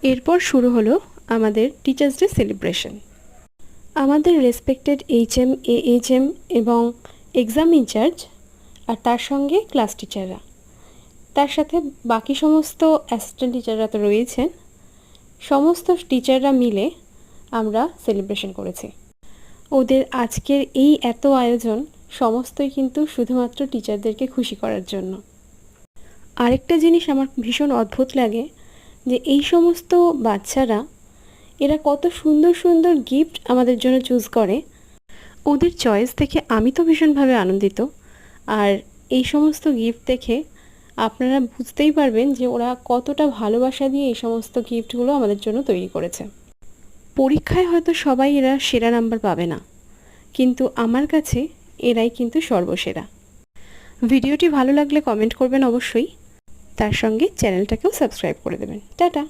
এরপর শুরু হলো আমাদের টিচার্স ডে সেলিব্রেশন। আমাদের রেসপেক্টেড এইচএম, এএইচএম এবং এক্সাম ইনচার্জ আর তার সঙ্গে ক্লাস টিচাররা, তার সাথে বাকি সমস্ত অ্যাসিস্ট্যান্ট টিচাররা তো রয়েছেন, সমস্ত টিচাররা মিলে আমরা সেলিব্রেশন করেছি। ওদের আজকের এই এত আয়োজন সমস্তই কিন্তু শুধুমাত্র টিচারদেরকে খুশি করার জন্য। আরেকটা জিনিস আমার ভীষণ অদ্ভুত লাগে যে এই সমস্ত বাচ্চারা এরা কত সুন্দর সুন্দর গিফট আমাদের জন্য চুজ করে। ওদের চয়েস দেখে আমি তো ভীষণভাবে আনন্দিত। আর এই সমস্ত গিফট দেখে আপনারা বুঝতেই পারবেন যে ওরা কতটা ভালোবাসা দিয়ে এই সমস্ত গিফটগুলো আমাদের জন্য তৈরি করেছে। পরীক্ষায় হয়তো সবাই এরা সেরা নাম্বার পাবে না, কিন্তু আমার কাছে এরাই কিন্তু সর্বসেরা। ভিডিওটি ভালো লাগলে কমেন্ট করবেন অবশ্যই, তার সঙ্গে চ্যানেলটাকেও সাবস্ক্রাইব করে দেবেন। টাটা।